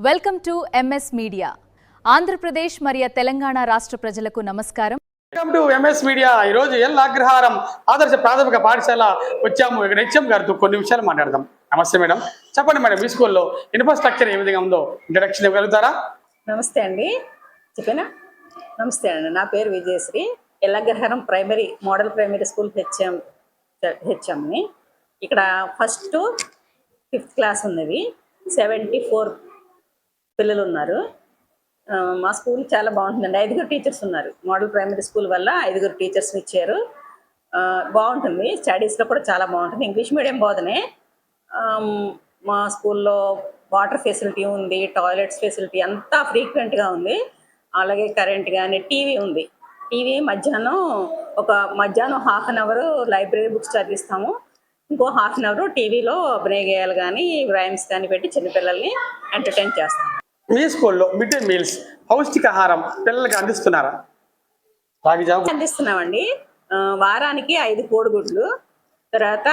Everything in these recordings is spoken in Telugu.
Welcome to MS media. Andhra Pradesh మరియు తెలంగాణ రాష్ట్ర ప్రజలకు నమస్కారం. Welcome to MS media. ఈరోజు ఎల్ అగ్రహారం ఆదర్శ ప్రాథమిక పాఠశాల వచ్చాము. ఇక్కడ హెచ్ఎం గారితో కొన్ని విషయాలు మాట్లాడదాం. నమస్తే మేడం, చెప్పండి మేడం, మీ స్కూల్లో ఇన్ఫ్రాస్ట్రక్చర్ ఏ విధంగా ఉందో ఇంట్రడక్షన్ ఇవ్వగలుగుతారా? నమస్తే అండి, చెప్పేనా? నమస్తే అండి, నా పేరు విజయశ్రీ. ఎల్ అగ్రహారం ప్రైమరీ మోడల్ ప్రైమరీ స్కూల్ హెచ్ఎంని. ఇక్కడ 1st to 5th క్లాస్ ఉన్నది. 74 పిల్లలు ఉన్నారు. మా స్కూల్ చాలా బాగుంటుందండి. 5 టీచర్స్ ఉన్నారు. మోడల్ ప్రైమరీ స్కూల్ వల్ల 5 టీచర్స్ని ఇచ్చారు. బాగుంటుంది, స్టడీస్లో కూడా చాలా బాగుంటుంది. ఇంగ్లీష్ మీడియం బోధనే. మా స్కూల్లో వాటర్ ఫెసిలిటీ ఉంది, టాయిలెట్స్ ఫెసిలిటీ అంతా ఫ్రీక్వెంట్గా ఉంది. అలాగే కరెంట్ కానీ టీవీ ఉంది. టీవీ మధ్యాహ్నం 1/2 అవర్ లైబ్రరీ బుక్స్ చదివిస్తాము. ఇంకో 1/2 అవర్ టీవీలో అభినయ గేయాలు కానీ రైమ్స్ కానీ పెట్టి చిన్నపిల్లల్ని ఎంటర్టైన్ చేస్తాము. మీ స్కూల్లో మిడ్ డే మీల్స్ పౌష్టికాహారం పిల్లలకి అందిస్తున్నారా? అందిస్తున్నామండి. వారానికి 5 కోడిగుడ్లు, తర్వాత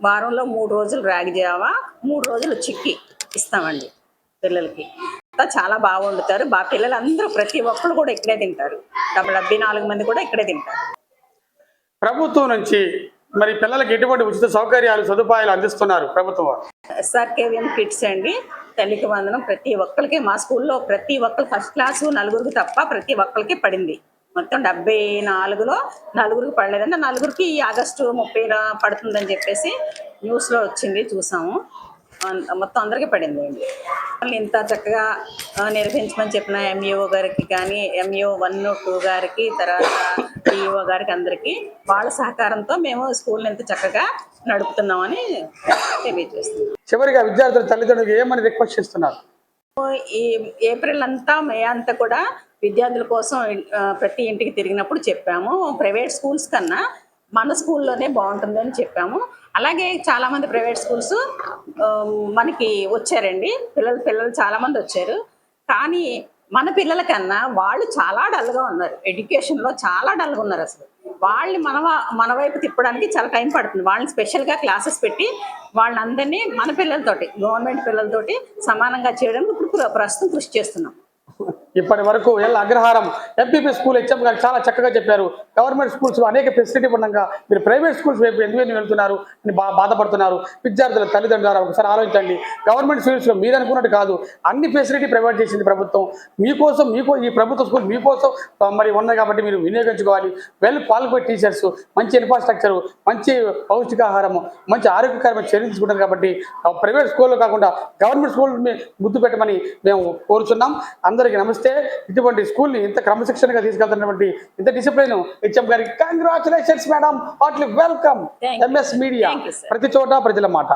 వారంలో 3 రోజులు రాగి జావా, 3 రోజులు చిక్కీ ఇస్తామండి పిల్లలకి. చాలా బాగా వండుతారు. పిల్లలందరూ ప్రతి ఒక్కరు కూడా ఇక్కడే తింటారు. 74 మంది కూడా ఇక్కడే తింటారు. ప్రభుత్వం నుంచి మరి పిల్లలకి ఎటువంటి ఉచిత సౌకర్యాలు సదుపాయాలు అందిస్తున్నారు ప్రభుత్వం? SRKVM కిట్స్ అండి, తల్లికి వందనం ప్రతి ఒక్కరికి. మా స్కూల్లో ప్రతి ఒక్కరు 1st క్లాస్ 4 తప్ప ప్రతి ఒక్కరికి పడింది. మొత్తం 74లో 4 పడలేదంటే 4 ఆగస్టు 30 పడుతుందని చెప్పేసి న్యూస్లో వచ్చింది, చూసాము. మొత్తం అందరికీ పడింది అండి. ఇంత చక్కగా నిర్వహించమని చెప్పిన MEO గారికి కానీ, MEO 1, 2 గారికి, తర్వాత PEO గారికి, అందరికీ వాళ్ళ సహకారంతో మేము స్కూల్ని ఎంత చక్కగా నడుపుతున్నామని తెలియజేస్తున్నాం. చివరిగా విద్యార్థుల తల్లిదండ్రులకు ఏమని రిక్వెస్ట్ చేస్తున్నారు? ఈ ఏప్రిల్ అంతా, మే అంతా కూడా విద్యార్థుల కోసం ప్రతి ఇంటికి తిరిగినప్పుడు చెప్పాము. ప్రైవేట్ స్కూల్స్ కన్నా మన స్కూల్లోనే బాగుంటుందని చెప్పాము. అలాగే చాలామంది ప్రైవేట్ స్కూల్స్ మనకి వచ్చారండి. పిల్లలు చాలామంది వచ్చారు. కానీ మన పిల్లల కన్నా వాళ్ళు చాలా డల్గా ఉన్నారు. ఎడ్యుకేషన్లో చాలా డల్గా ఉన్నారు. అసలు వాళ్ళని మన వైపు తిప్పడానికి చాలా టైం పడుతుంది. వాళ్ళని స్పెషల్గా క్లాసెస్ పెట్టి వాళ్ళందరినీ మన పిల్లలతోటి, గవర్నమెంట్ పిల్లలతోటి సమానంగా చేయడానికి ఇప్పుడు ప్రస్తుతం కృషి చేస్తున్నాం. ఇప్పటి వరకు ఎల్ అగ్రహారం ఎంపీపీ స్కూల్ హెచ్ఎం గారు చాలా చక్కగా చెప్పారు. గవర్నమెంట్ స్కూల్స్ అనేక ఫెసిలిటీ ఉండగా మీరు ప్రైవేట్ స్కూల్స్ వైపు ఎందుకు వెళ్తున్నారు అని బాధపడుతున్నారు. విద్యార్థుల తల్లిదండ్రులు ఒకసారి ఆలోచించండి. గవర్నమెంట్ స్కూల్స్లో మీరు అనుకున్నట్టు కాదు, అన్ని ఫెసిలిటీ ప్రొవైడ్ చేసింది ప్రభుత్వం. మీకోసం ఈ ప్రభుత్వ స్కూల్ మీకోసం మరి ఉన్నాయి కాబట్టి మీరు వినియోగించుకోవాలి. వెల్ క్వాలిఫైడ్ టీచర్స్, మంచి ఇన్ఫ్రాస్ట్రక్చర్, మంచి పౌష్టికాహారము, మంచి ఆరోగ్యకరమైన చర్యలు తీసుకుంటారు. కాబట్టి ప్రైవేట్ స్కూల్లో కాకుండా గవర్నమెంట్ స్కూల్ గుర్తు పెట్టమని మేము కోరుచున్నాం. అందరికీ నమస్తే. ఇటువంటి స్కూల్ని ఇంత క్రమశిక్షణగా తీసుకెళ్తున్నటువంటి ఇంత డిసిప్లిన్ హెచ్ఎం గారికి congratulations madam. Heartily welcome. MS media, ప్రతి చోట ప్రజల మాట.